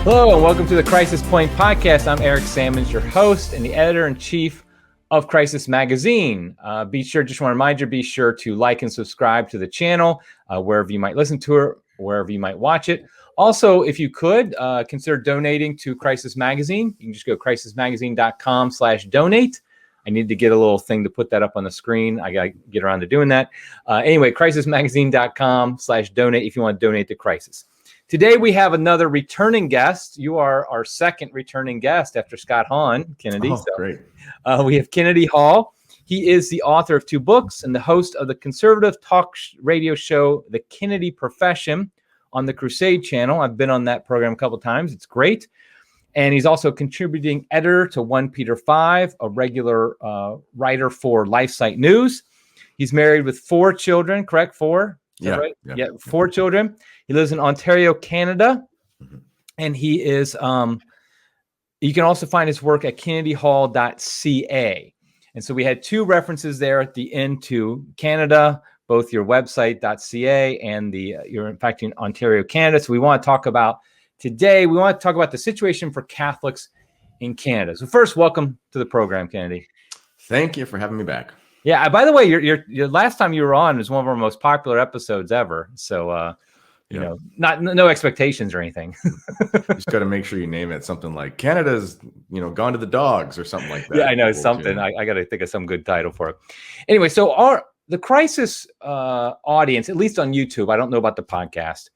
Hello and welcome to the Crisis Point podcast. I'm Eric Sammons, your host and the editor-in-chief of Crisis Magazine. Be sure to like and subscribe to the channel, wherever you might listen to it, wherever you might watch it. Also, if you could, consider donating to Crisis Magazine. You can just go crisismagazine.com/donate. I need to get a little thing to put that up on the screen. I got to get around to doing that. Anyway, crisismagazine.com/donate if you want to donate to Crisis. Today, we have another returning guest. You are our second returning guest after Scott Hahn, Kennedy. Oh, great. We have Kennedy Hall. He is the author of 2 books and the host of the conservative talk radio show, The Kennedy Profession, on the Crusade channel. I've been on that program a couple of times. It's great. And he's also a contributing editor to 1 Peter 5, a regular writer for LifeSite News. He's married with 4 children, correct? 4? Yeah, right? Yeah, 4 children. He lives in Ontario, Canada. Mm-hmm. And he is, you can also find his work at kennedyhall.ca. And so we had 2 references there at the end to Canada, both your website.ca and you're in fact in Ontario, Canada. So we want to talk about today, we want to talk about the situation for Catholics in Canada. So first, welcome to the program, Kennedy. Thank you for having me back. Yeah. By the way, your last time you were on was one of our most popular episodes ever. So, no expectations or anything. Just got to make sure you name it something like Canada's, gone to the dogs or something like that. Yeah, I know something. I got to think of some good title for it. Anyway, so the Crisis audience, at least on YouTube, I don't know about the podcast.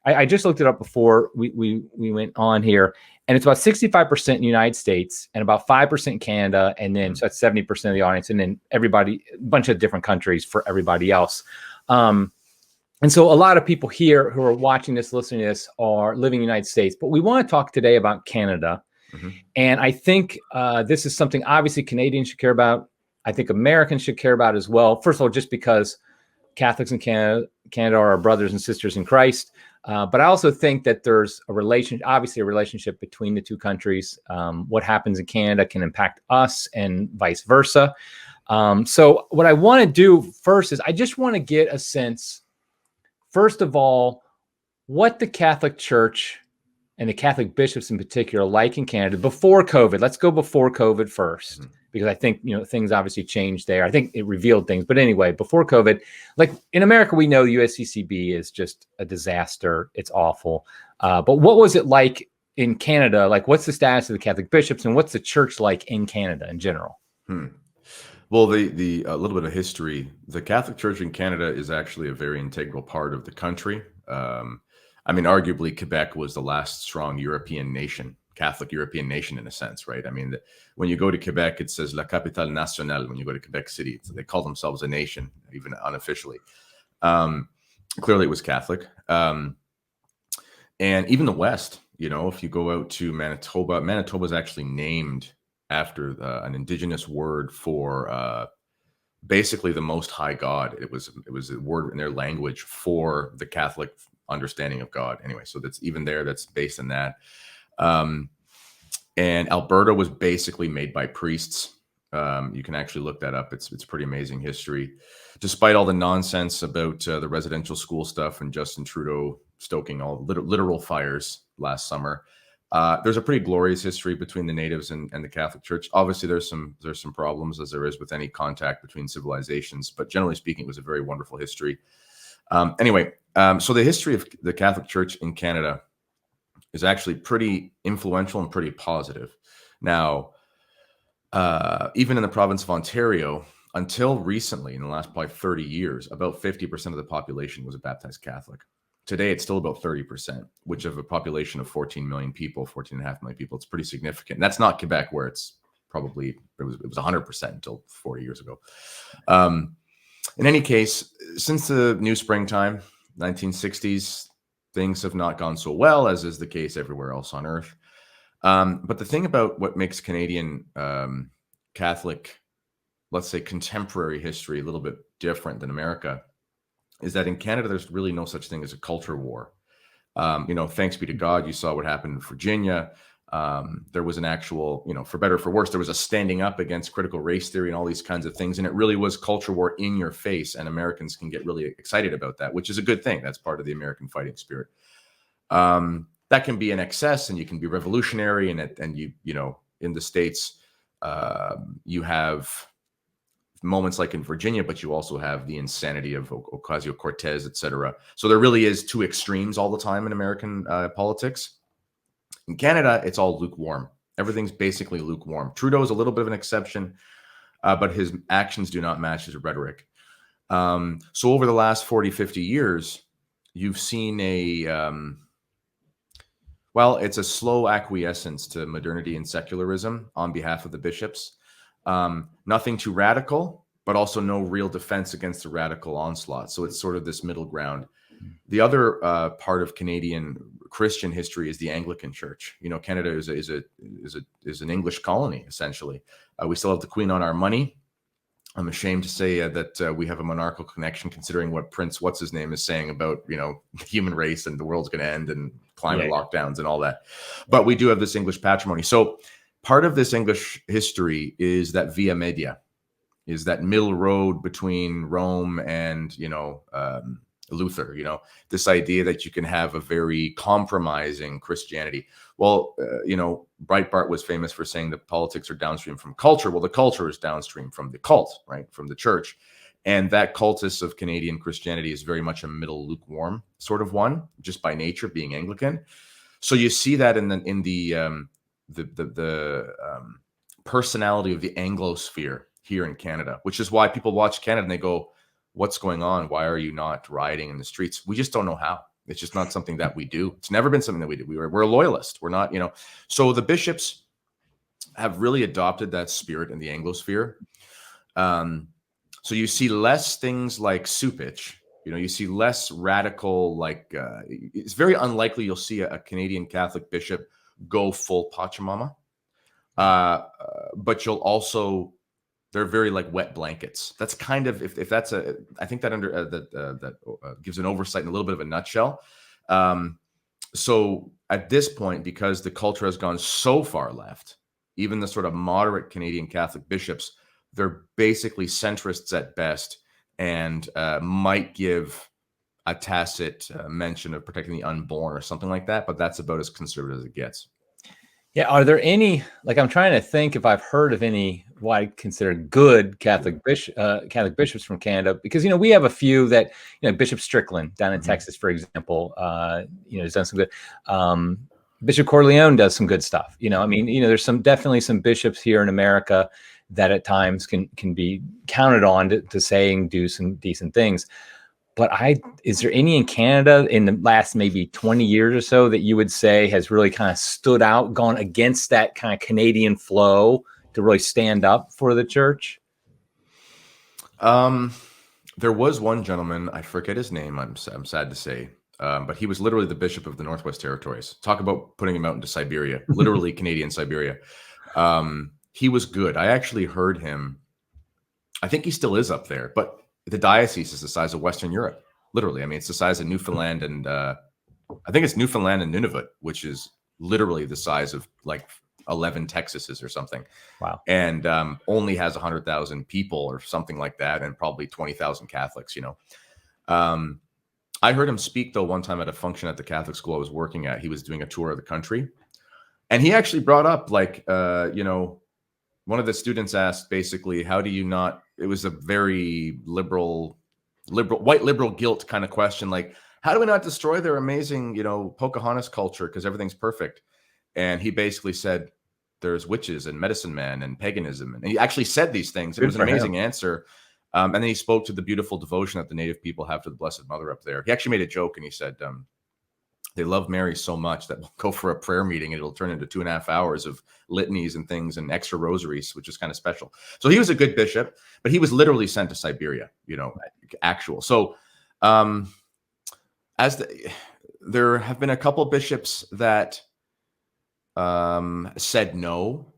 I just looked it up before we went on here, and it's about 65% in the United States and about 5% in Canada, and then so that's 70% of the audience, and then everybody, a bunch of different countries for everybody else. And so a lot of people here who are watching this, listening to this, are living in the United States, but we want to talk today about Canada. Mm-hmm. And I think this is something obviously Canadians should care about. I think Americans should care about as well. First of all, just because Catholics in Canada are our brothers and sisters in Christ. But I also think that there's a relationship between the 2 countries. What happens in Canada can impact us and vice versa. So what I want to do first is I just want to get a sense, first of all, what the Catholic Church and the Catholic bishops in particular like in Canada before COVID. Let's go before COVID first. Mm-hmm. Because I think, things obviously changed there. I think it revealed things. But anyway, before COVID, like in America, we know USCCB is just a disaster. It's awful. But what was it like in Canada? Like, what's the status of the Catholic bishops and what's the church like in Canada in general? Well, the a little bit of history. The Catholic Church in Canada is actually a very integral part of the country. Arguably, Quebec was the last strong European nation. Catholic European nation in a sense, right? When you go to Quebec, it says La Capitale Nationale. When you go to Quebec City, they call themselves a nation, even unofficially. Clearly it was Catholic. And even the West, if you go out to Manitoba is actually named after an indigenous word for basically the Most High God. It was a word in their language for the Catholic understanding of God. Anyway, so that's even there, that's based on that. And Alberta was basically made by priests. You can actually look that up. It's pretty amazing history. Despite all the nonsense about the residential school stuff and Justin Trudeau stoking all literal fires last summer, there's a pretty glorious history between the natives and the Catholic Church. Obviously, there's some problems, as there is with any contact between civilizations, but generally speaking, it was a very wonderful history. So the history of the Catholic Church in Canada is actually pretty influential and pretty positive. Now, even in the province of Ontario, until recently, in the last probably 30 years, about 50% of the population was a baptized Catholic. Today, it's still about 30%, which of a population of 14 million people, 14.5 million people, it's pretty significant. And that's not Quebec, where it was 100% until 40 years ago. In any case, since the New Springtime, 1960s, things have not gone so well, as is the case everywhere else on earth. But the thing about what makes Canadian Catholic, let's say contemporary history, a little bit different than America, is that in Canada, there's really no such thing as a culture war. Thanks be to God, you saw what happened in Virginia. There was an actual, for better or for worse, there was a standing up against critical race theory and all these kinds of things. And it really was culture war in your face. And Americans can get really excited about that, which is a good thing. That's part of the American fighting spirit. that can be in excess, and you can be revolutionary, and you know, in the States, you have moments like in Virginia, but you also have the insanity of Ocasio-Cortez, etc. So there really is two extremes all the time in American politics. In Canada, it's all lukewarm. Everything's basically lukewarm. Trudeau is a little bit of an exception, but his actions do not match his rhetoric. So over the last 40, 50 years, you've seen well, it's a slow acquiescence to modernity and secularism on behalf of the bishops. Nothing too radical, but also no real defense against the radical onslaught. So it's sort of this middle ground. The other part of Canadian Christian history is the Anglican Church. You know, Canada is an English colony, essentially. We still have the Queen on our money. I'm ashamed to say that we have a monarchical connection, considering what Prince what's his name is saying about, you know, the human race and the world's going to end and climate lockdowns and all that. But we do have this English patrimony. So part of this English history is that via media, is that middle road between Rome and, you know, Luther, you know, this idea that you can have a very compromising Christianity. Well, you know, Breitbart was famous for saying that politics are downstream from culture. Well, the culture is downstream from the cult, right? From the church. And that cultus of Canadian Christianity is very much a middle lukewarm sort of one, just by nature being Anglican. So you see that in the personality of the Anglosphere here in Canada, which is why people watch Canada and they go, what's going on? Why are you not rioting in the streets? We just don't know how. It's just not something that we do. It's never been something that we do. We're a loyalist. We're not, you know. So the bishops have really adopted that spirit in the Anglosphere. So you see less things like soupage. You know, you see less radical, like, it's very unlikely you'll see a Canadian Catholic bishop go full Pachamama. But you'll also, they're very like wet blankets. That's kind of, if that's I think that gives an oversight in a little bit of a nutshell. So at this point, because the culture has gone so far left, even the sort of moderate Canadian Catholic bishops, they're basically centrists at best, and might give a tacit mention of protecting the unborn or something like that. But that's about as conservative as it gets. Yeah. Are there any, like, I'm trying to think if I've heard of any what I consider good Catholic bishops from Canada, because, you know, we have a few that, you know, Bishop Strickland down in Texas, for example, you know, has done some good. Bishop Corleone does some good stuff. You know, I mean, you know, there's definitely some bishops here in America that at times can be counted on to say and do some decent things. But is there any in Canada in the last maybe 20 years or so that you would say has really kind of stood out, gone against that kind of Canadian flow to really stand up for the church? There was one gentleman, I forget his name, I'm sad to say, but he was literally the bishop of the Northwest Territories. Talk about putting him out into Siberia, literally Canadian Siberia. He was good. I actually heard him. I think he still is up there, but the diocese is the size of Western Europe. Literally. I mean, it's the size of Newfoundland and I think it's Newfoundland and Nunavut, which is literally the size of like 11 Texases or something. Wow. And only has 100,000 people or something like that, and probably 20,000 Catholics, you know. I heard him speak, though, one time at a function at the Catholic school I was working at. He was doing a tour of the country. And he actually brought up, like, you know, one of the students asked basically, how do you not, it was a very white liberal guilt kind of question. Like, how do we not destroy their amazing, you know, Pocahontas culture because everything's perfect? And he basically said, there's witches and medicine man and paganism. And he actually said these things. It was an amazing answer. And then he spoke to the beautiful devotion that the Native people have to the Blessed Mother up there. He actually made a joke and he said, they love Mary so much that we'll go for a prayer meeting and it'll turn into 2.5 hours of litanies and things and extra rosaries, which is kind of special. So he was a good bishop, but he was literally sent to Siberia, you know, actual. So there have been a couple bishops that said no.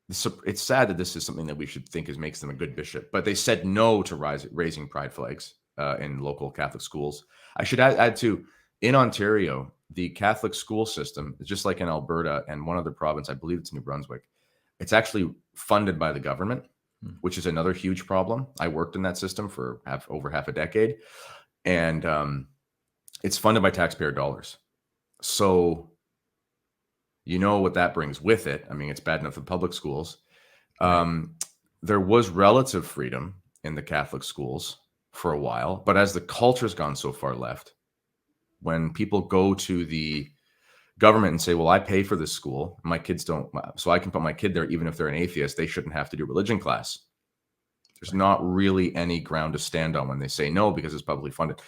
It's sad that this is something that we should think makes them a good bishop, but they said no to raising pride flags in local Catholic schools. I should add to, in Ontario, the Catholic school system is just like in Alberta and one other province, I believe it's New Brunswick. It's actually funded by the government, which is another huge problem. I worked in that system for over half a decade, and it's funded by taxpayer dollars. So you know what that brings with it. I mean, it's bad enough in public schools. There was relative freedom in the Catholic schools for a while, but as the culture's gone so far left, when people go to the government and say, well, I pay for this school, my kids don't, so I can put my kid there even if they're an atheist, they shouldn't have to do religion class. There's not really any ground to stand on when they say no because it's publicly funded.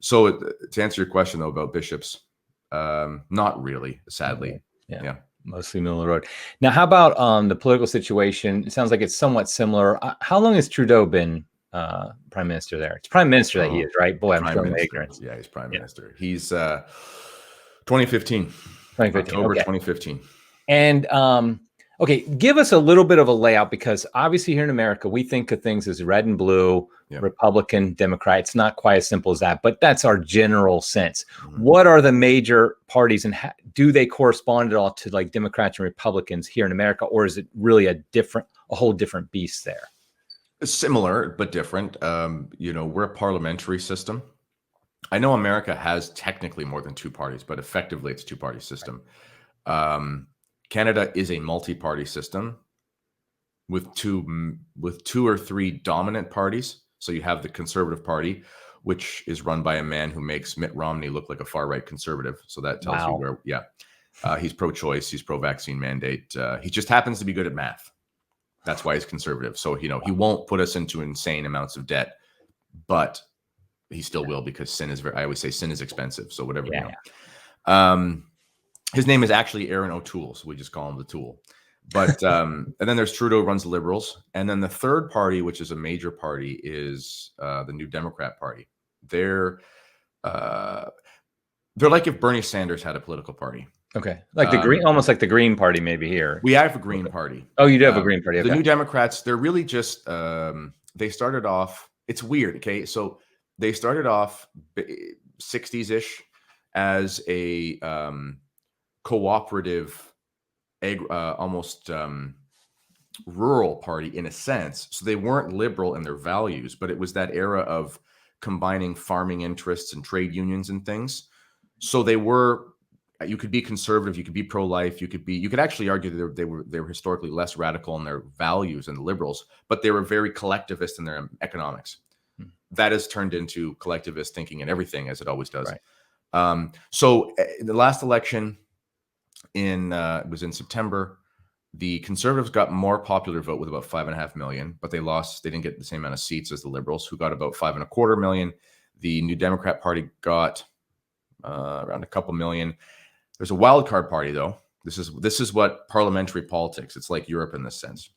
So to answer your question, though, about bishops, not really, sadly. Yeah. Mostly middle of the road. Now, how about the political situation? It sounds like it's somewhat similar. How long has Trudeau been prime minister there? It's prime minister that he is, right? Boy, I'm showing my ignorance. Yeah, he's prime minister. He's 2015. 2015. October Okay. 2015. And okay, give us a little bit of a layout, because obviously here in America, we think of things as red and blue, Republican, Democrat. It's not quite as simple as that, but that's our general sense. What are the major parties, and do they correspond at all to like Democrats and Republicans here in America, or is it really a whole different beast there? Similar, but different. We're a parliamentary system. I know America has technically more than two parties, but effectively it's a two-party system. Canada is a multi-party system with two or three dominant parties. So you have the Conservative Party, which is run by a man who makes Mitt Romney look like a far-right conservative. So that tells you where, he's pro-choice, he's pro-vaccine mandate. He just happens to be good at math. That's why he's conservative. So, he won't put us into insane amounts of debt, but he still will, because I always say sin is expensive. So whatever. His name is actually Aaron O'Toole, so we just call him the Tool. But and then there's Trudeau, runs the Liberals, and then the third party, which is a major party, is the New Democrat Party. They're like if Bernie Sanders had a political party. Okay, like the Green, almost like the Green Party, maybe here. We have a Green Party. Oh, you do have a Green Party. Okay. The New Democrats, they're really just they started off. It's weird. Okay, so they started off 60s-ish as a cooperative, almost rural party in a sense. So they weren't liberal in their values, but it was that era of combining farming interests and trade unions and things. So they were, you could be conservative, you could be pro-life, you could actually argue that they were historically less radical in their values than the liberals, but they were very collectivist in their economics. That has turned into collectivist thinking in everything, as it always does. Right. So the last election was in September. The Conservatives got more popular vote with about 5.5 million, but they lost. They didn't get the same amount of seats as the Liberals, who got about 5.25 million. The New Democrat Party got around a couple million. There's a wild card party, though. This is what parliamentary politics. It's like Europe in this sense.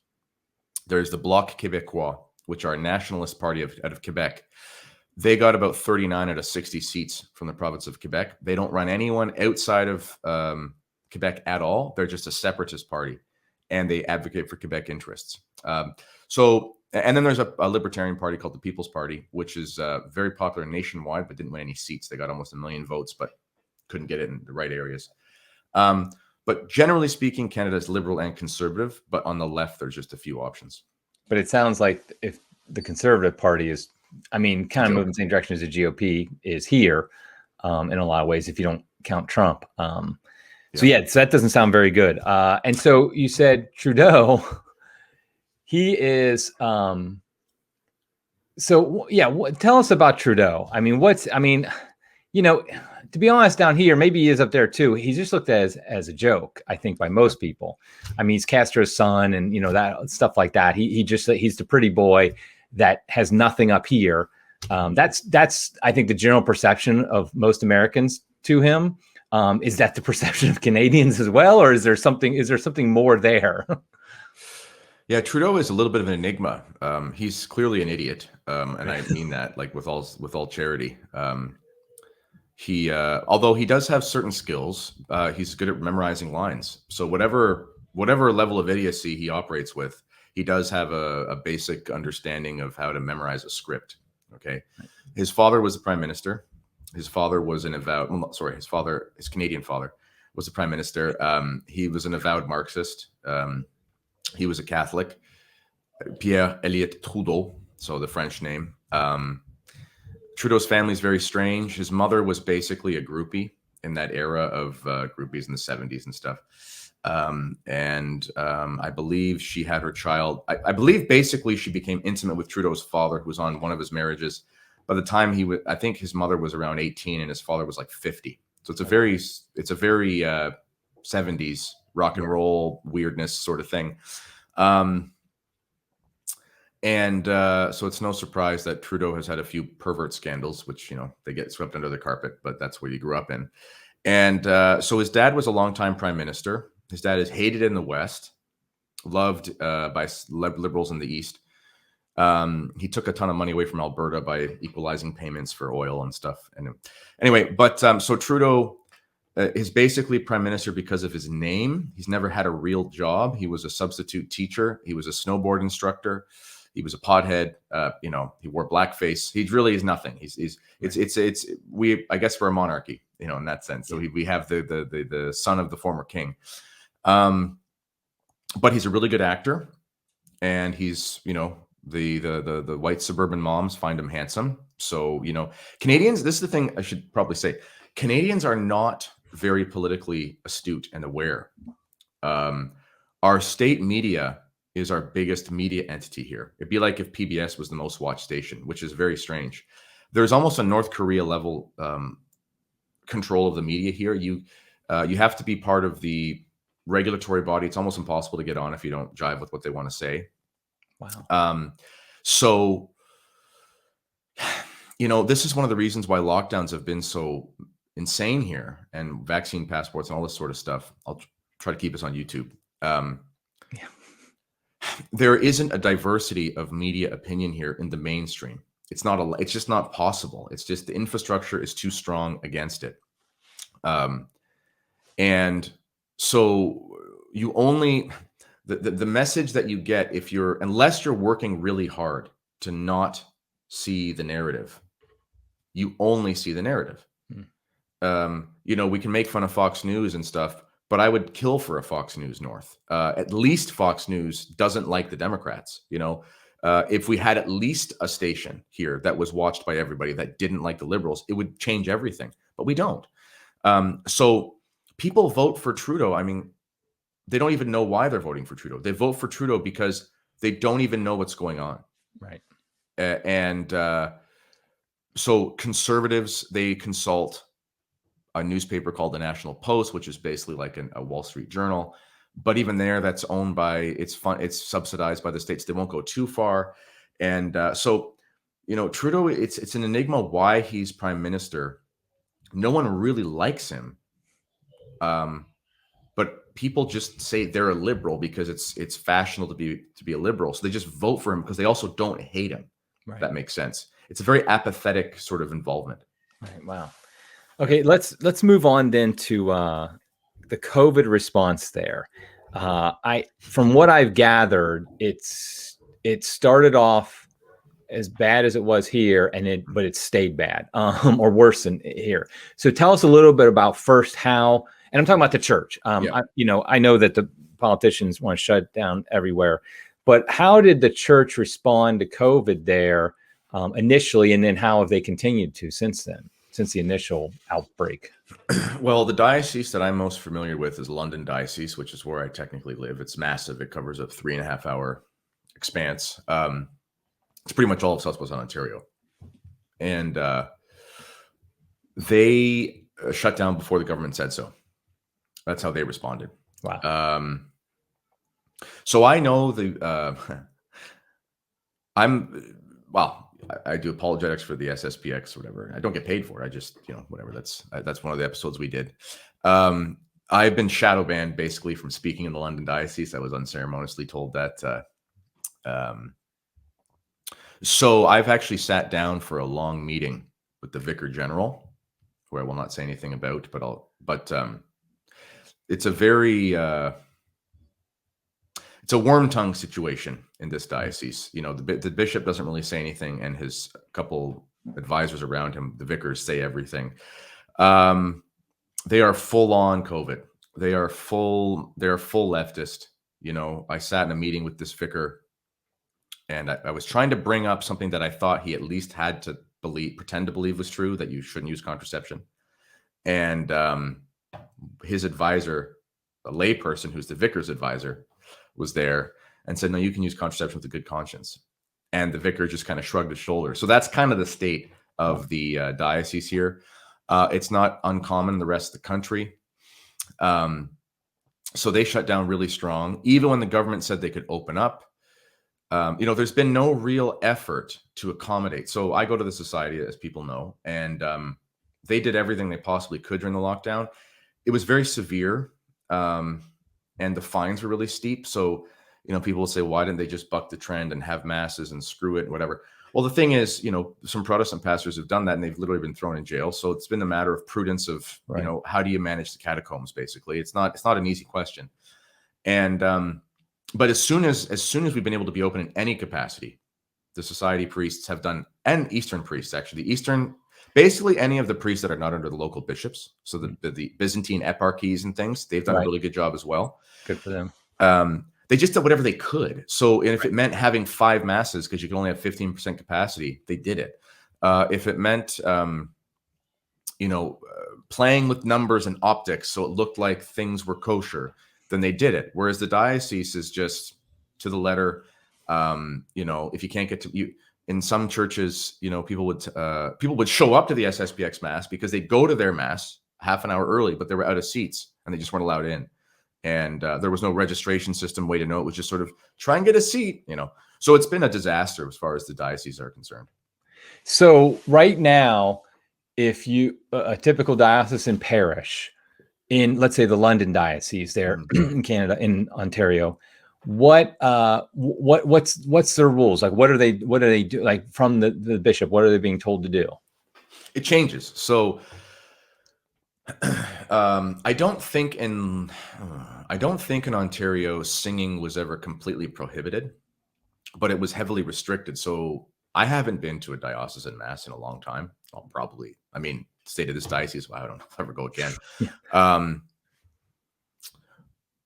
There's the Bloc Quebecois, which are a nationalist party out of Quebec. They got about 39 out of 60 seats from the province of Quebec. They don't run anyone outside of Quebec at all. They're just a separatist party, and they advocate for Quebec interests. And then there's a libertarian party called the People's Party, which is very popular nationwide, but didn't win any seats. They got almost 1 million votes, but couldn't get it in the right areas. But generally speaking, Canada is liberal and conservative, but on the left, there's just a few options. But it sounds like if the Conservative Party is, kind of moving in the same direction as the GOP is here, in a lot of ways, if you don't count Trump. So that doesn't sound very good. And so you said Trudeau, he is, tell us about Trudeau. To be honest, down here, maybe he is up there too. He's just looked at as a joke, I think, by most people. He's Castro's son, and that stuff like that. He's the pretty boy that has nothing up here. That's I think the general perception of most Americans to him. Is that the perception of Canadians as well, or is there something more there? Yeah, Trudeau is a little bit of an enigma. He's clearly an idiot, and I mean that like with all charity. Although he does have certain skills, he's good at memorizing lines. So whatever level of idiocy he operates with, he does have a basic understanding of how to memorize a script. Okay, his father was the prime minister. His father was his Canadian father was the prime minister. He was an avowed Marxist. He was a Catholic. Pierre Elliott Trudeau, so the French name. Trudeau's family is very strange. His mother was basically a groupie. in that era of groupies in the 70s and stuff. I believe she had her child. I believe basically she became intimate with Trudeau's father, who was on one of his marriages. By the time I think his mother was around 18 and his father was like 50. So it's a very 70s rock and roll weirdness sort of thing. So it's no surprise that Trudeau has had a few pervert scandals, which, you know, they get swept under the carpet, but that's where you grew up in. And so his dad was a longtime prime minister. His dad is hated in the West, loved by liberals in the East. He took a ton of money away from Alberta by equalizing payments for oil and stuff. And anyway, so Trudeau is basically prime minister because of his name. He's never had a real job. He was a substitute teacher. He was a snowboard instructor. He was a pothead. You know, he wore blackface. He really is nothing. I guess we're a monarchy, you know, in that sense. So we have the son of the former king. But he's a really good actor, and he's, you know, the white suburban moms find him handsome. So, you know, Canadians, this is the thing I should probably say. Canadians are not very politically astute and aware. Our state media is our biggest media entity here. It'd be like if PBS was the most watched station, which is very strange. There's almost a North Korea level control of the media here. You have to be part of the regulatory body. It's almost impossible to get on if you don't jive with what they want to say. Wow. So, you know, this is one of the reasons why lockdowns have been so insane here, and vaccine passports and all this sort of stuff. I'll try to keep us on YouTube. Yeah. There isn't a diversity of media opinion here in the mainstream. It's just not possible. It's just the infrastructure is too strong against it. And so you only, the message that you get unless you're working really hard to not see the narrative, you only see the narrative. You know, we can make fun of Fox News and stuff, but I would kill for a Fox News North. At least Fox News doesn't like the Democrats. You know, if we had at least a station here that was watched by everybody that didn't like the Liberals, it would change everything. But we don't. So people vote for Trudeau. I mean, they don't even know why they're voting for Trudeau. They vote for Trudeau because they don't even know what's going on. Right. So conservatives, they consult a newspaper called the National Post, which is basically like a Wall Street Journal. But even there, that's owned by, it's subsidized by the states. They won't go too far. And so, you know, Trudeau, it's an enigma why he's prime minister. No one really likes him. But people just say they're a liberal because it's fashionable to be a liberal. So they just vote for him because they also don't hate him. Right. If that makes sense. It's a very apathetic sort of involvement. Right. Wow. Okay, let's move on then to the COVID response there. From what I've gathered, it started off as bad as it was here, but it stayed bad, or worse than here. So tell us a little bit about first how, and I'm talking about the church. I know that the politicians want to shut down everywhere, but how did the church respond to COVID there initially, and then how have they continued to since then? Since the initial outbreak? Well, the diocese that I'm most familiar with is London Diocese, which is where I technically live. It's massive. It covers a 3.5-hour expanse. It's pretty much all of Southwestern Ontario. And they shut down before the government said so. That's how they responded. Wow. So I know I do apologetics for the SSPX or whatever. I don't get paid for it. I just, whatever. That's one of the episodes we did. I've been shadow banned basically from speaking in the London Diocese. I was unceremoniously told that. So I've actually sat down for a long meeting with the Vicar General, who I will not say anything about, but it's a very, it's a worm tongue situation in this diocese. The bishop doesn't really say anything, and his couple advisors around him, the vicars, say everything. They are full on COVID. They are full leftist. I sat in a meeting with this vicar, and I was trying to bring up something that I thought he at least had to pretend to believe was true, that you shouldn't use contraception. And his advisor, a layperson who's the vicar's advisor, was there and said, no, you can use contraception with a good conscience. And the vicar just kind of shrugged his shoulders. So that's kind of the state of the diocese here. It's not uncommon in the rest of the country. So they shut down really strong, even when the government said they could open up. There's been no real effort to accommodate. So I go to the society, as people know, and they did everything they possibly could during the lockdown. It was very severe, and the fines were really steep. So, people will say, why didn't they just buck the trend and have masses and screw it and whatever? Well, the thing is, some Protestant pastors have done that and they've literally been thrown in jail. So it's been a matter of prudence of, Right. How do you manage the catacombs? Basically, it's not an easy question. And but as soon as we've been able to be open in any capacity, the society priests have done, and Eastern priests actually, basically any of the priests that are not under the local bishops, so the Byzantine eparchies and things, they've done a really good job as well. Good for them. They just did whatever they could. So if it meant having 5 masses because you can only have 15% capacity, they did it. If it meant, playing with numbers and optics so it looked like things were kosher, then they did it. Whereas the diocese is just to the letter. If you can't get to you in some churches, people would show up to the SSPX mass because they'd go to their mass half an hour early, but they were out of seats and they just weren't allowed in. And there was no registration system way to know. It was just sort of try and get a seat, So it's been a disaster as far as the dioceses are concerned. So right now, if a typical diocesan parish in, let's say, the London diocese there in Canada, in Ontario, what's their rules? Like, what do they do? Like, from the bishop, what are they being told to do? It changes. So I don't think in Ontario singing was ever completely prohibited, but it was heavily restricted. So I haven't been to a diocesan mass in a long time. I'll probably, state of this diocese, I don't know if I'll ever go again.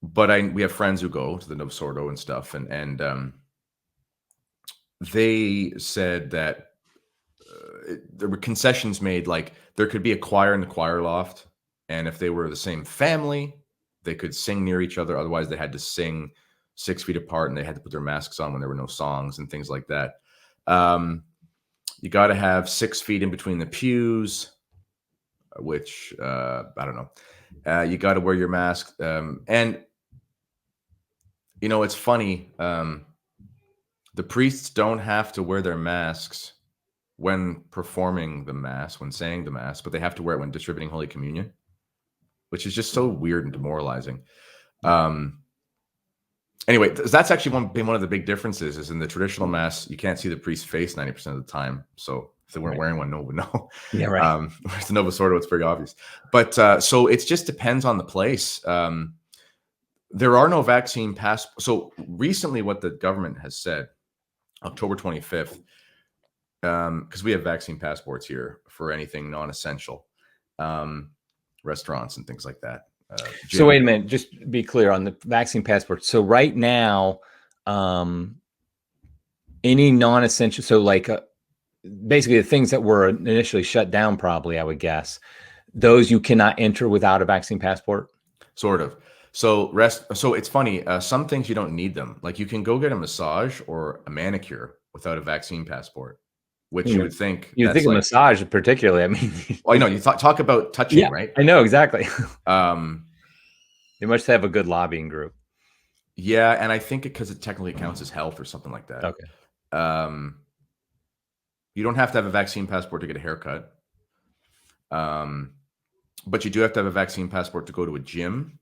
But we have friends who go to the Novus Ordo and stuff, and they said that there were concessions made, like there could be a choir in the choir loft, and if they were the same family, they could sing near each other. Otherwise, they had to sing 6 feet apart, and they had to put their masks on when there were no songs and things like that. You got to have 6 feet in between the pews, which I don't know. You got to wear your mask, and it's funny. The priests don't have to wear their masks when performing the mass, when saying the mass, but they have to wear it when distributing Holy Communion, which is just so weird and demoralizing. Anyway, that's actually been one of the big differences is in the traditional mass, you can't see the priest's face 90% of the time. So if they weren't wearing one, no one would know. Yeah, right. Whereas the Novus Ordo, it's very obvious. But so it just depends on the place. There are no vaccine passports. So recently what the government has said, October 25th, because we have vaccine passports here for anything non-essential, restaurants and things like that. So wait a minute, just be clear on the vaccine passport. So right now, any non-essential, so like basically the things that were initially shut down, probably, I would guess, those you cannot enter without a vaccine passport? Sort of. So it's funny. Some things you don't need them. Like you can go get a massage or a manicure without a vaccine passport, which you would think. You think a massage particularly. Well, I know you talk about touching, right? I know exactly. They must have a good lobbying group. Yeah, and I think because it technically counts as health or something like that. Okay. You don't have to have a vaccine passport to get a haircut. But you do have to have a vaccine passport to go to a gym,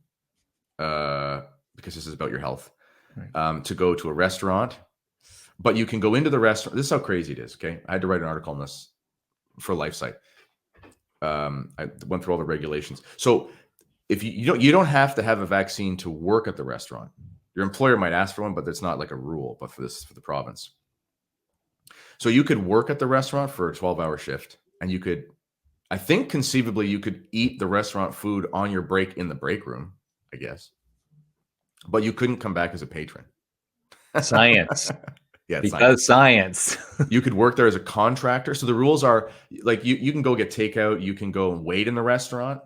because this is about your health. Right. To go to a restaurant, but you can go into the restaurant. This is how crazy it is. Okay, I had to write an article on this for LifeSite. I went through all the regulations. So if you don't have to have a vaccine to work at the restaurant. Your employer might ask for one, but it's not like a rule. But for the province, so you could work at the restaurant for a 12-hour shift, and you could, I think, conceivably, you could eat the restaurant food on your break in the break room, I guess. But you couldn't come back as a patron. Science. Yeah, it's because science. You could work there as a contractor. So the rules are like you can go get takeout, you can go and wait in the restaurant.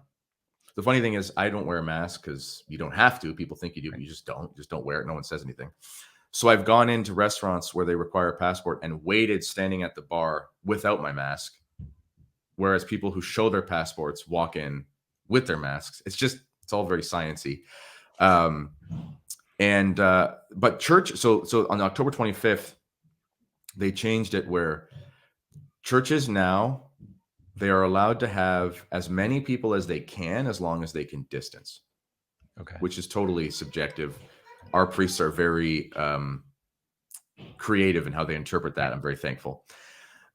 The funny thing is I don't wear a mask because you don't have to. People think you do, but you just don't. Just don't wear it. No one says anything. So I've gone into restaurants where they require a passport and waited standing at the bar without my mask. Whereas people who show their passports walk in with their masks. It's all very sciencey. But church, so on October 25th, they changed it where churches now, they are allowed to have as many people as they can, as long as they can distance. Okay. Which is totally subjective. Our priests are very creative in how they interpret that. I'm very thankful.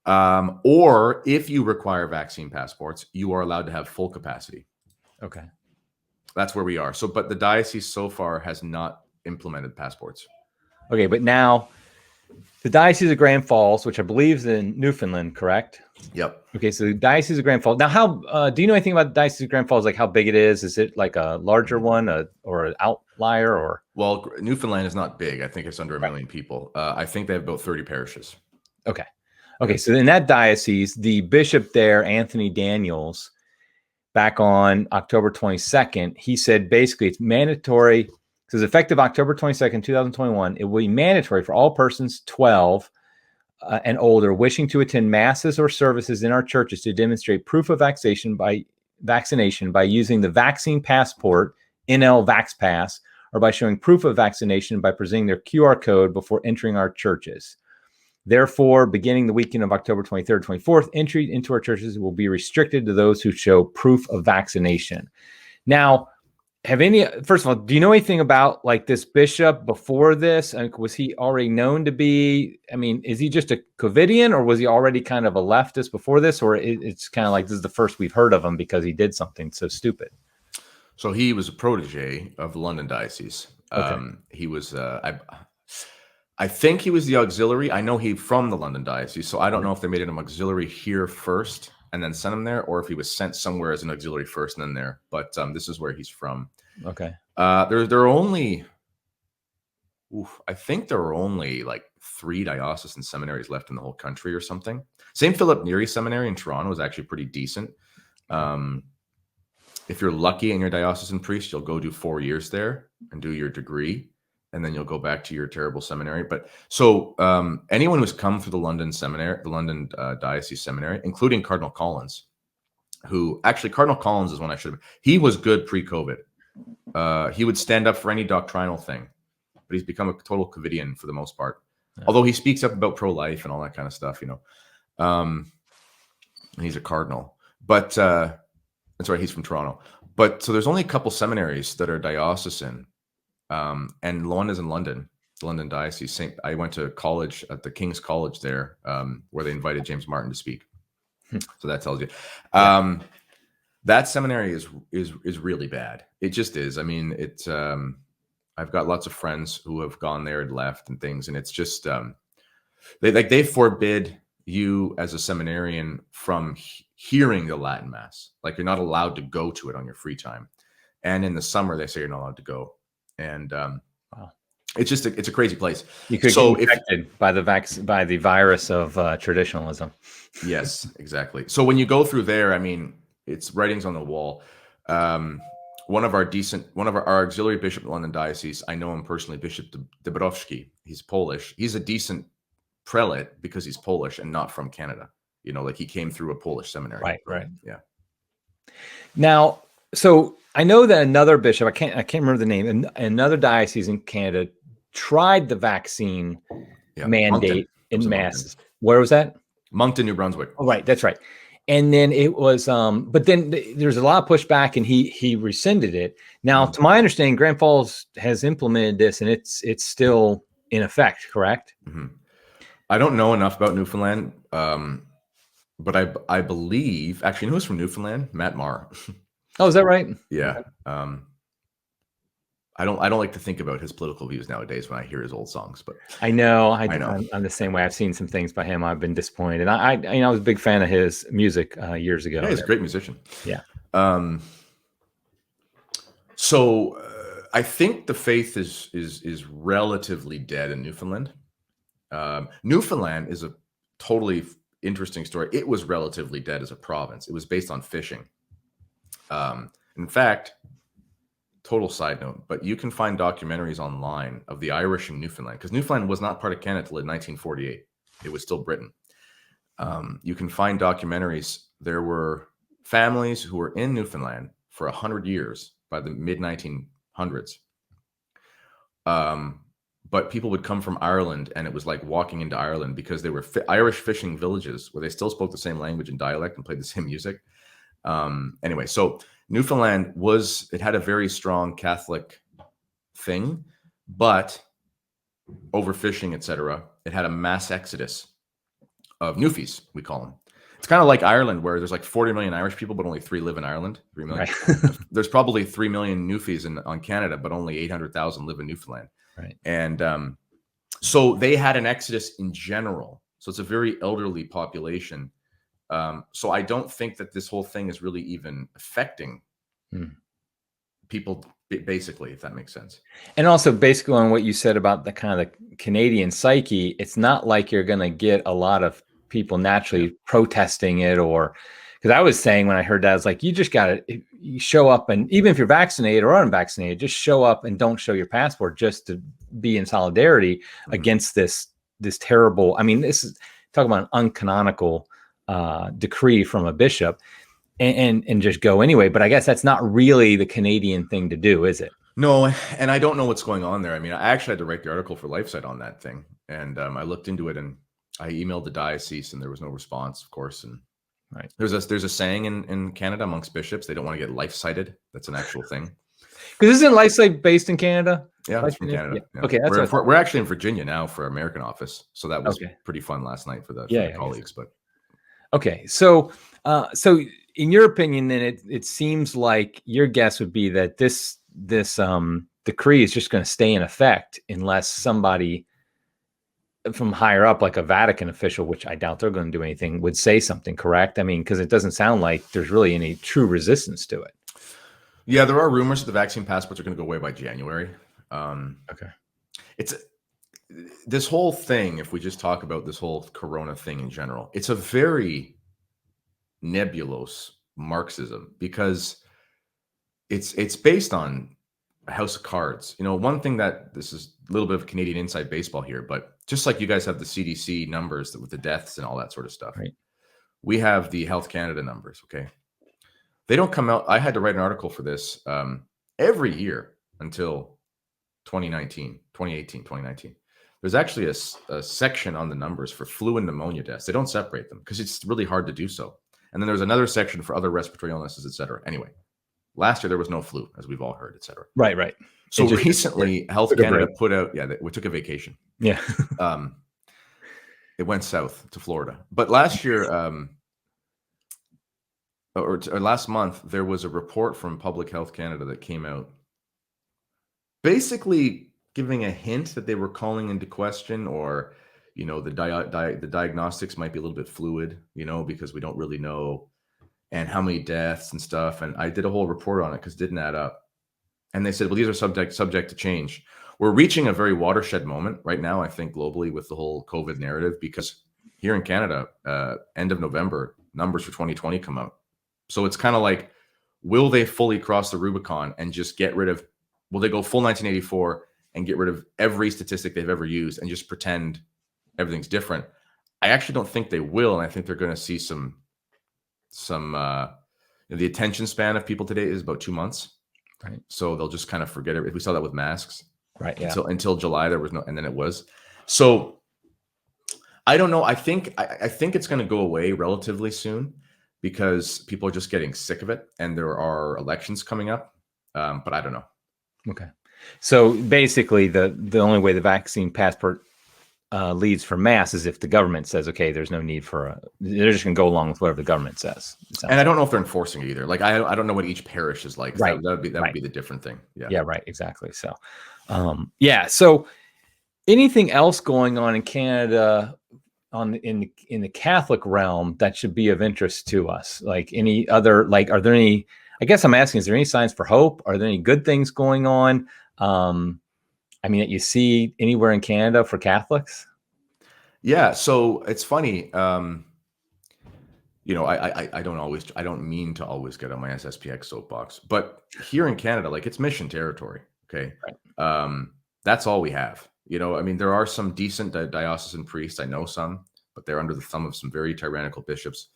Or if you require vaccine passports, you are allowed to have full capacity. Okay. That's where we are. So, but the diocese so far has not implemented passports. Okay, but now the Diocese of Grand Falls, which I believe is in Newfoundland, correct? Yep. Okay, so the Diocese of Grand Falls. Now, how do you know anything about the Diocese of Grand Falls? Like how big it is? Is it like a larger one, or an outlier, or? Well, Newfoundland is not big. I think it's under 1 million people. I think they have about 30 parishes. Okay. Okay, so in that diocese, the bishop there, Anthony Daniels, back on October 22nd, he said basically it's mandatory. It says effective October 22nd, 2021, it will be mandatory for all persons 12 and older wishing to attend masses or services in our churches to demonstrate proof of vaccination by using the vaccine passport, NL VaxPass, or by showing proof of vaccination by presenting their QR code before entering our churches. Therefore, beginning the weekend of October 23rd, 24th, entry into our churches will be restricted to those who show proof of vaccination. Now, first of all, do you know anything about like this bishop before this? Was he already known to be, is he just a Covidian, or was he already kind of a leftist before this? Or it's kind of like this is the first we've heard of him because he did something so stupid? So he was a protege of the London diocese. Okay. He was, I think he was the auxiliary. I know he from the London diocese, so I don't know if they made him auxiliary here first and then sent him there, or if he was sent somewhere as an auxiliary first and then there. But this is where he's from. Okay. There are only, I think there are only like 3 diocesan seminaries left in the whole country or something. St. Philip Neri Seminary in Toronto is actually pretty decent. If you're lucky and you're a diocesan priest, you'll go do 4 years there and do your degree, and then you'll go back to your terrible seminary. But so anyone who's come through the London seminary, the London Diocese Seminary, including Cardinal Collins, who actually Cardinal Collins is one I should have. He was good pre-COVID. He would stand up for any doctrinal thing, but he's become a total Covidian for the most part. Yeah. Although he speaks up about pro-life and all that kind of stuff, and he's a cardinal. But that's right, he's from Toronto. But so there's only a couple seminaries that are diocesan. And one is in London, London Diocese. I went to college at the King's College there, where they invited James Martin to speak. So that tells you. That seminary is really bad. It just is. I've got lots of friends who have gone there and left and things, and it's just they forbid you as a seminarian from hearing the Latin Mass. Like you're not allowed to go to it on your free time, and in the summer they say you're not allowed to go. And wow. It's a crazy place. You could get infected by the virus of traditionalism. Yes, exactly. So when you go through there, it's writings on the wall. One of our auxiliary bishop in London Diocese, I know him personally, Bishop Dabrowski. He's Polish. He's a decent prelate because he's Polish and not from Canada. Like he came through a Polish seminary. Right. Yeah. Now, so I know that another bishop, I can't remember the name, another diocese in Canada tried the vaccine mandate in masses. Where was that? Moncton, New Brunswick. Oh, right. That's right. And then it was, but then there's a lot of pushback, and he rescinded it. Now, to my understanding, Grand Falls has implemented this, and it's still in effect, correct? Mm-hmm. I don't know enough about Newfoundland, but I believe, actually, you know who's from Newfoundland? Matt Maher. Oh, is that right? Yeah. I don't like to think about his political views nowadays when I hear his old songs, but I know. know. I'm the same way. I've seen some things by him. I've been disappointed. I was a big fan of his music years ago. Yeah, he's a great musician. Yeah. So I think the faith is relatively dead in Newfoundland. Newfoundland is a totally interesting story. It was relatively dead as a province. It was based on fishing. In fact, total side note, but you can find documentaries online of the Irish in Newfoundland, because Newfoundland was not part of Canada until 1948. It was still Britain. You can find documentaries. There were families who were in Newfoundland for 100 years by the mid 1900s. But people would come from Ireland, and it was like walking into Ireland, because they were Irish fishing villages where they still spoke the same language and dialect and played the same music. Anyway, so Newfoundland it had a very strong Catholic thing, but overfishing, etc. It had a mass exodus of Newfies, we call them. It's kind of like Ireland, where there's like 40 million Irish people, but only 3 live in Ireland. 3 million. Right. There's probably 3 million Newfies on Canada, but only 800,000 live in Newfoundland. Right. And so they had an exodus in general. So it's a very elderly population. So I don't think that this whole thing is really even affecting people, basically, if that makes sense. And also, basically, on what you said about the kind of the Canadian psyche, it's not like you're going to get a lot of people naturally protesting it, or because I was saying when I heard that, I was like, you just got to show up, and even if you're vaccinated or unvaccinated, just show up and don't show your passport, just to be in solidarity against this terrible. I mean, this is talking about an uncanonical decree from a bishop, and just go anyway. But I guess that's not really the Canadian thing to do, is it? No, and I don't know what's going on there. I mean, I actually had to write the article for LifeSite on that thing, and I looked into it, and I emailed the diocese, and there was no response, of course. And right, there's a saying in Canada amongst bishops, they don't want to get life-cited. That's an actual thing. Because isn't LifeSite based in Canada? Yeah, it's from Canada. Yeah. Yeah. Okay, we're actually in Virginia now for our American office, so that was pretty fun last night for the colleagues. But okay, so in your opinion, then it seems like your guess would be that this decree is just going to stay in effect unless somebody from higher up, like a Vatican official, which I doubt they're going to do anything, would say something, correct? I mean, because it doesn't sound like there's really any true resistance to it. Yeah, there are rumors that the vaccine passports are going to go away by January. Okay. It's this whole thing, if we just talk about this whole corona thing in general, it's a very nebulous Marxism, because it's based on a house of cards. You know, one thing that, this is a little bit of Canadian inside baseball here, but just like you guys have the CDC numbers with the deaths and all that sort of stuff, right, we have the Health Canada numbers. Okay. They don't come out. I had to write an article for this every year until 2018, 2019. There's actually a section on the numbers for flu and pneumonia deaths. They don't separate them because it's really hard to do so. And then there's another section for other respiratory illnesses, et cetera. Anyway, last year there was no flu, as we've all heard, et cetera. Right. So recently, Health Canada put out, we took a vacation. Yeah. It went south to Florida. But last year, or last month, there was a report from Public Health Canada that came out basically giving a hint that they were calling into question, or, you know, the diagnostics might be a little bit fluid, you know, because we don't really know, and how many deaths and stuff. And I did a whole report on it because it didn't add up. And they said, well, these are subject to change. We're reaching a very watershed moment right now, I think, globally, with the whole COVID narrative, because here in Canada, end of November, numbers for 2020 come out. So it's kind of like, will they fully cross the Rubicon and just get rid of, will they go full 1984 and get rid of every statistic they've ever used and just pretend everything's different? I actually don't think they will. And I think they're going to see some the attention span of people today is about 2 months. Right. So they'll just kind of forget it. We saw that with masks. Right. Yeah. Until July, there was no, and then it was. So I don't know. I think it's going to go away relatively soon, because people are just getting sick of it, and there are elections coming up. But I don't know. Okay. So basically, the only way the vaccine passport leads for mass is if the government says, okay, there's no need for they're just going to go along with whatever the government says. And I don't know if they're enforcing it either. Like, I don't know what each parish is like. Right. That would be the different thing. Yeah. Yeah. Right. Exactly. So, So anything else going on in Canada in the Catholic realm that should be of interest to us? Like any other, like, are there any, I guess I'm asking, is there any signs for hope? Are there any good things going on? I mean, that you see anywhere in Canada for Catholics? Yeah, so it's funny. I don't mean to always get on my SSPX soapbox, but here in Canada, like it's mission territory. Okay, Right. that's all we have. I mean, there are some decent diocesan priests. I know some, but they're under the thumb of some very tyrannical bishops.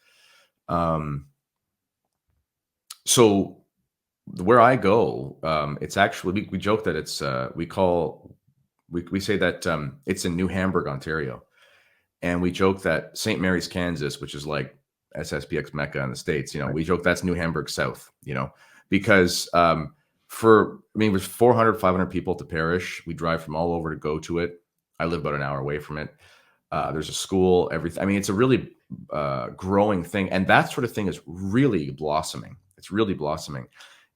So where I go, it's actually we joke that it's we say that it's in New Hamburg, Ontario. And we joke that St. Mary's, Kansas, which is like SSPX Mecca in the States, Right. we joke that's New Hamburg South, because it was 400, 500 people at the parish. We drive from all over to go to it. I live about an hour away from it. There's a school, everything. I mean, it's a really growing thing. And that sort of thing is really blossoming. It's really blossoming.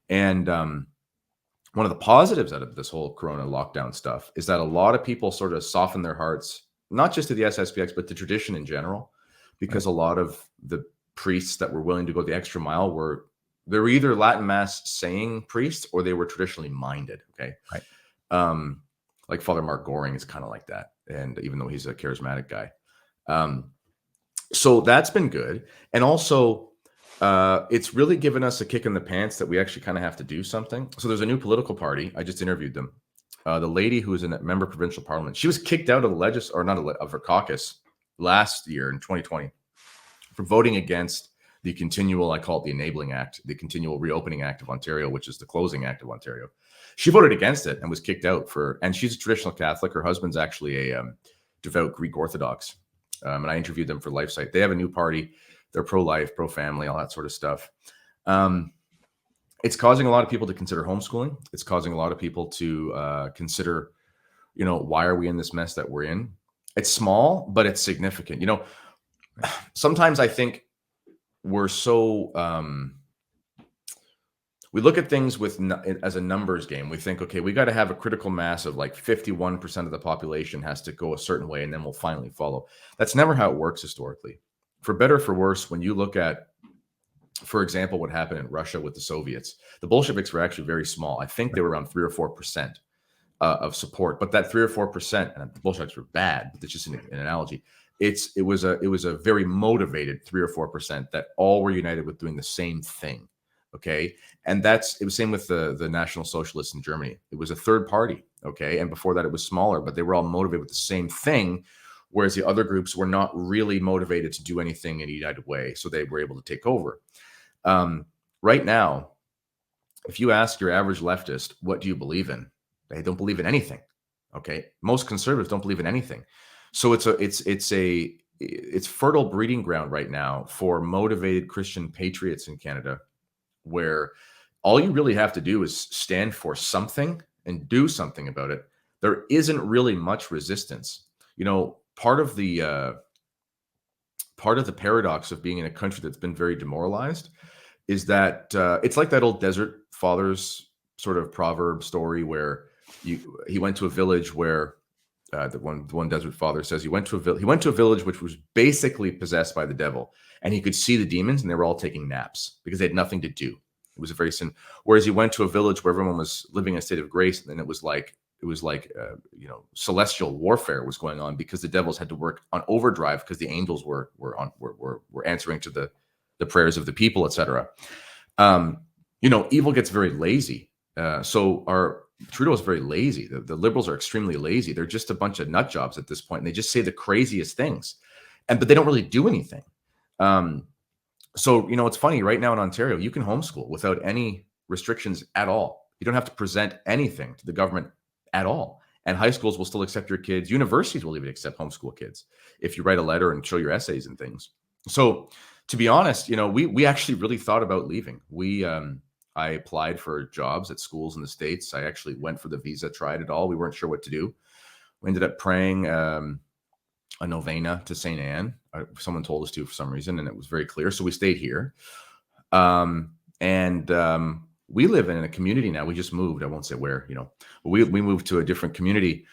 And one of the positives out of this whole Corona lockdown stuff is that a lot of people sort of soften their hearts, not just to the SSPX, but to tradition in general, because a lot of the priests that were willing to go the extra mile they're either Latin Mass saying priests or they were traditionally minded. Okay. Right. Like Father Mark Goring is kind of like that. And even though he's a charismatic guy. So that's been good. And also, it's really given us a kick in the pants that we actually kind of have to do something. So there's a new political party. I just interviewed them. The lady who is a member of provincial parliament, she was kicked out of the of her caucus last year in 2020 for voting against the continual, I call it the Enabling Act, the Continual Reopening Act of Ontario, which is the Closing Act of Ontario. She voted against it and was kicked out and she's a traditional Catholic. Her husband's actually a devout Greek Orthodox. And I interviewed them for LifeSite. They have a new party. They're pro-life, pro-family, all that sort of stuff. It's causing a lot of people to consider homeschooling. It's causing a lot of people to consider, why are we in this mess that we're in? It's small, but it's significant. Sometimes I think we're so we look at things as a numbers game. We think, okay, we got to have a critical mass of like 51% of the population has to go a certain way, and then we'll finally follow. That's never how it works historically. For better or for worse, when you look at, for example, what happened in Russia with the Soviets, the Bolsheviks were actually very small. I think they were around 3 or 4% of support, but that 3 or 4%, and the Bolsheviks were bad, but it's just an analogy. It was a very motivated 3 or 4% that all were united with doing the same thing. Okay. And it was same with the National Socialists in Germany. It was a third party. Okay. And before that it was smaller, but they were all motivated with the same thing. Whereas the other groups were not really motivated to do anything in a united way. So they were able to take over. Right now, if you ask your average leftist, what do you believe in? They don't believe in anything. Okay. Most conservatives don't believe in anything. So it's fertile breeding ground right now for motivated Christian patriots in Canada, where all you really have to do is stand for something and do something about it. There isn't really much resistance. Part of the paradox of being in a country that's been very demoralized is that it's like that old Desert Fathers sort of proverb story where he went to a village where the one Desert Father says he went to a village which was basically possessed by the devil, and he could see the demons, and they were all taking naps because they had nothing to do. It was a very sin. Whereas he went to a village where everyone was living in a state of grace, and it was like celestial warfare was going on because the devils had to work on overdrive because the angels were answering to the prayers of the people, etc. Evil gets very lazy. So our Trudeau is very lazy. The Liberals are extremely lazy. They're just a bunch of nut jobs at this point, and they just say the craziest things, but they don't really do anything. So it's funny right now in Ontario, you can homeschool without any restrictions at all. You don't have to present anything to the government at all. And high schools will still accept your kids. Universities will even accept homeschool kids if you write a letter and show your essays and things. So to be honest, we actually really thought about leaving. I applied for jobs at schools in the States. I actually went for the visa, tried it all. We weren't sure what to do. We ended up praying a novena to St. Anne. Someone told us to for some reason, and it was very clear. So we stayed here. We live in a community now. We just moved. I won't say where, but we moved to a different community.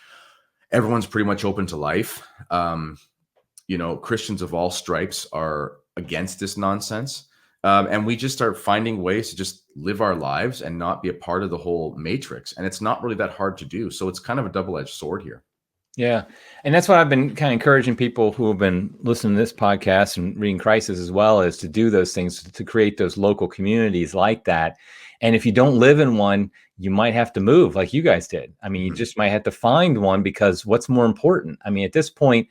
Everyone's pretty much open to life. Christians of all stripes are against this nonsense. And we just start finding ways to just live our lives and not be a part of the whole matrix. And it's not really that hard to do. So it's kind of a double-edged sword here. Yeah. And that's what I've been kind of encouraging people who have been listening to this podcast and reading Crisis as well, is to do those things, to create those local communities like that. And if you don't live in one, you might have to move like you guys did. I mean, you just might have to find one, because what's more important? I mean, at this point,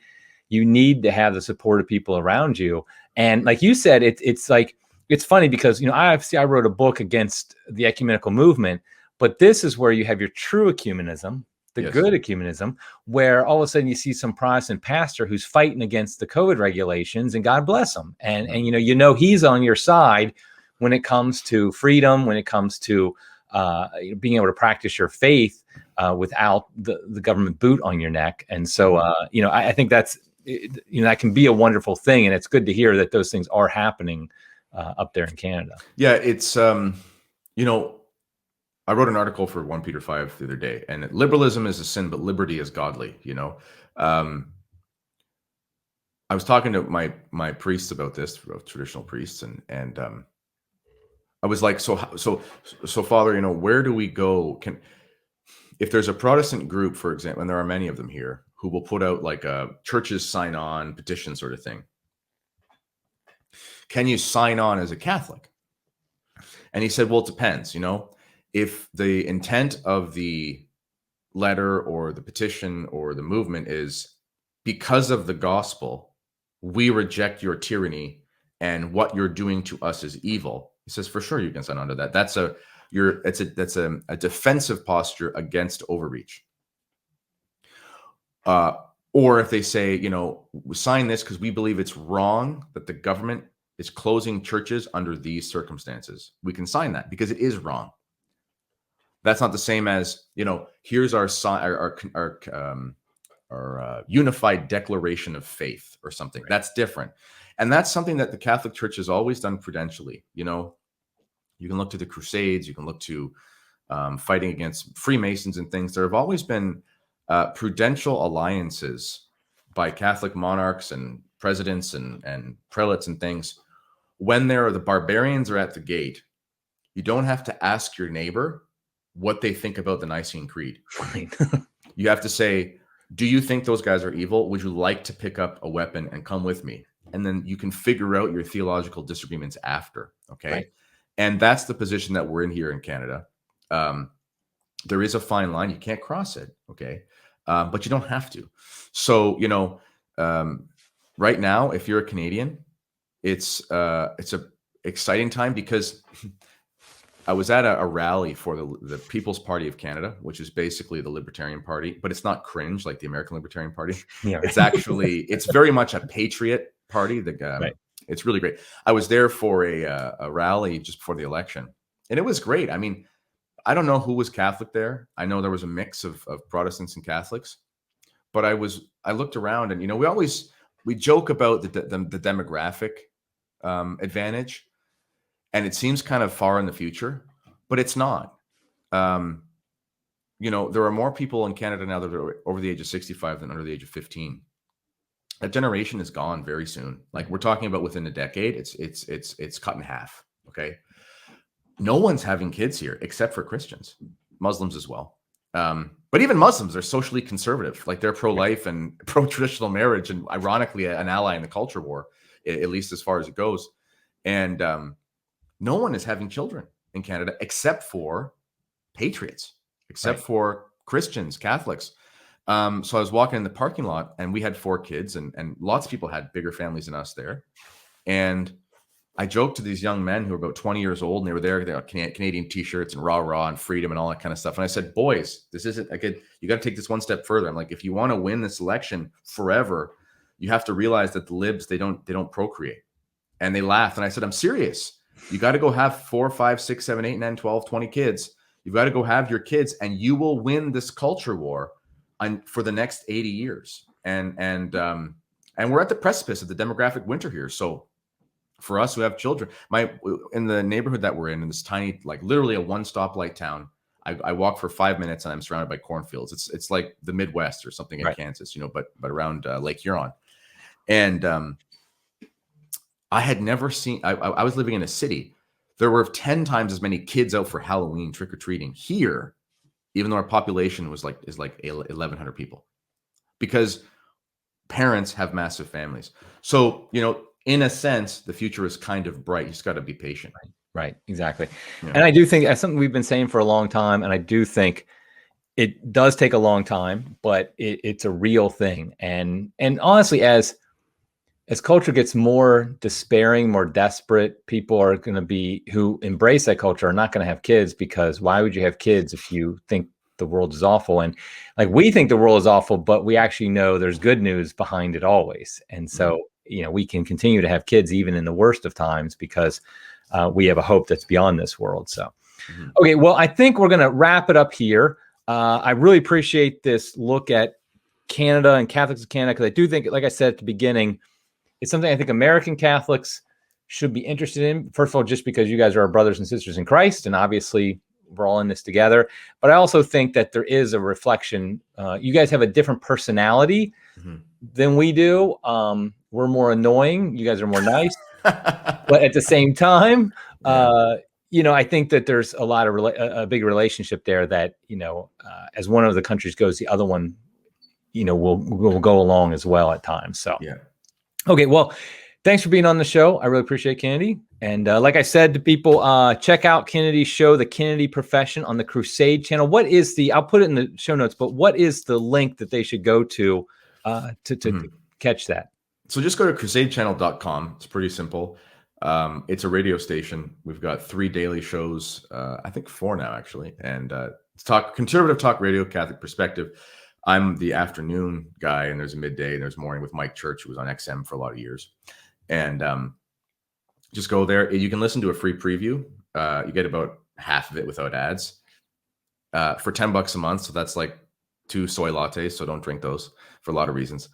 you need to have the support of people around you. And like you said, it's like, it's funny because, I wrote a book against the ecumenical movement, but this is where you have your true ecumenism, the Yes. good ecumenism, where all of a sudden you see some Protestant pastor who's fighting against the COVID regulations, and God bless him. And he's on your side when it comes to freedom, when it comes to being able to practice your faith without the government boot on your neck. And so, I think that's, that can be a wonderful thing. And it's good to hear that those things are happening up there in Canada. Yeah, it's, I wrote an article for 1 Peter 5 the other day, and liberalism is a sin, but liberty is godly. I was talking to my priests about this, traditional priests, and I was like, so Father, where do we go? If there's a Protestant group, for example, and there are many of them here, who will put out like a churches sign on petition sort of thing, can you sign on as a Catholic? And he said, well, it depends. If the intent of the letter or the petition or the movement is, because of the gospel, we reject your tyranny and what you're doing to us is evil, he says, for sure you can sign on to that. That's a defensive posture against overreach. Or if they say, we sign this because we believe it's wrong that the government is closing churches under these circumstances, we can sign that because it is wrong. That's not the same as, here's our unified declaration of faith or something. Right. That's different. And that's something that the Catholic Church has always done prudentially. You can look to the Crusades, you can look to fighting against Freemasons and things. There have always been prudential alliances by Catholic monarchs and presidents and prelates and things. When the barbarians are at the gate, you don't have to ask your neighbor what they think about the Nicene Creed. Right. You have to say, do you think those guys are evil? Would you like to pick up a weapon and come with me? And then you can figure out your theological disagreements after. Okay. Right. And that's the position that we're in here in Canada. There is a fine line. You can't cross it. Okay. But you don't have to. So, right now, if you're a Canadian, it's a exciting time, because I was at a rally for the People's Party of Canada, which is basically the Libertarian Party, but it's not cringe like the American Libertarian Party. Yeah, right. It's very much a patriot party. Right. It's really great. I was there for a rally just before the election, and it was great. I mean, I don't know who was Catholic there. I know there was a mix of Protestants and Catholics, but I looked around, and we joke about the demographic advantage. And it seems kind of far in the future, but it's not. There are more people in Canada now that are over the age of 65 than under the age of 15. That generation is gone very soon. Like, we're talking about within a decade, it's cut in half. Okay. No one's having kids here except for Christians, Muslims as well. But even Muslims are socially conservative. Like, they're pro-life and pro-traditional marriage, and ironically an ally in the culture war, at least as far as it goes. And, no one is having children in Canada except for patriots, except for Christians, Catholics. So I was walking in the parking lot, and we had 4 kids, and lots of people had bigger families than us there. And I joked to these young men who were about 20 years old, and they were there. They had Canadian T-shirts and rah and freedom and all that kind of stuff. And I said, boys, this isn't you got to take this one step further. I'm like, if you want to win this election forever, you have to realize that the libs, they don't procreate. And they laughed. And I said, I'm serious. You got to go have 4, 5, 6, 7, 8, 9, 12, 20 kids. You've got to go have your kids, and you will win this culture war for the next 80 years. And we're at the precipice of the demographic winter here. So for us who have children, in the neighborhood that we're in this tiny, like literally a 1 stoplight town, I walk for 5 minutes and I'm surrounded by cornfields. It's like the Midwest or something in Kansas, but around Lake Huron. And I had never seen, I was living in a city. There were 10 times as many kids out for Halloween trick-or-treating here, even though our population is like 1,100 people. because parents have massive families. So, in a sense, the future is kind of bright. You just got to be patient. Right. Exactly. Yeah. And I do think that's something we've been saying for a long time. And I do think it does take a long time, but it's a real thing. And honestly, as culture gets more despairing, more desperate, people are going to be, who embrace that culture, are not going to have kids, because why would you have kids if you think the world is awful? And like, we think the world is awful, but we actually know there's good news behind it always. And so, we can continue to have kids even in the worst of times, because we have a hope that's beyond this world. So, okay, well, I think we're going to wrap it up here. I really appreciate this look at Canada and Catholics of Canada, because I do think, like I said at the beginning, it's something I think American Catholics should be interested in. First of all, just because you guys are our brothers and sisters in Christ, and obviously we're all in this together. But I also think that there is a reflection. You guys have a different personality than we do. We're more annoying. You guys are more nice. But at the same time, I think that there's a lot of a big relationship there that, as one of the countries goes, the other one, will go along as well at times. So, yeah. Okay, well, thanks for being on the show. I really appreciate Kennedy. And like I said to people, check out Kennedy's show, The Kennedy Profession, on the Crusade channel. What is I'll put it in the show notes, but what is the link that they should go to catch that? So just go to crusadechannel.com. It's pretty simple. It's a radio station. We've got 3 daily shows, I think 4 now, actually. And it's conservative talk radio, Catholic perspective. I'm the afternoon guy, and there's a midday and there's morning with Mike Church, who was on XM for a lot of years. And just go there. You can listen to a free preview. You get about half of it without ads for $10 a month. So that's like 2 soy lattes. So don't drink those for a lot of reasons.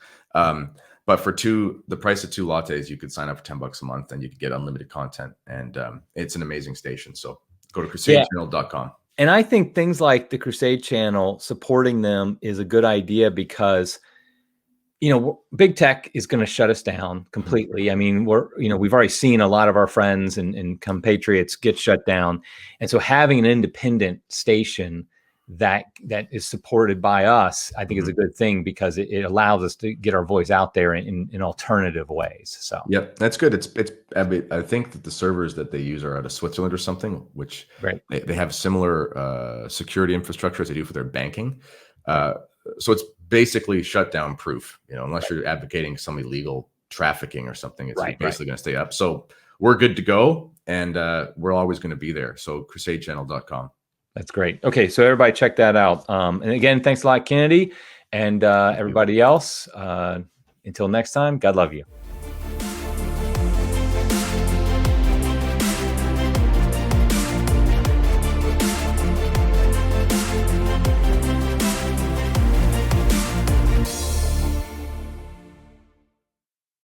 But for the price of 2 lattes, you could sign up for $10 a month, and you could get unlimited content. And it's an amazing station. So go to crusadechannel.com. And I think things like the Crusade Channel, supporting them is a good idea, because, big tech is going to shut us down completely. I mean, we've already seen a lot of our friends and compatriots get shut down. And so having an independent station that is supported by us, I think is a good thing, because it allows us to get our voice out there in alternative ways. So, yep, that's good. I think that the servers that they use are out of Switzerland or something, which they have similar security infrastructure as they do for their banking. So it's basically shutdown proof, unless you're advocating some illegal trafficking or something, it's basically going to stay up. So we're good to go, and we're always going to be there. So crusadechannel.com. That's great. Okay, so everybody check that out. And again, thanks a lot, Kennedy, and everybody else. Until next time, God love you.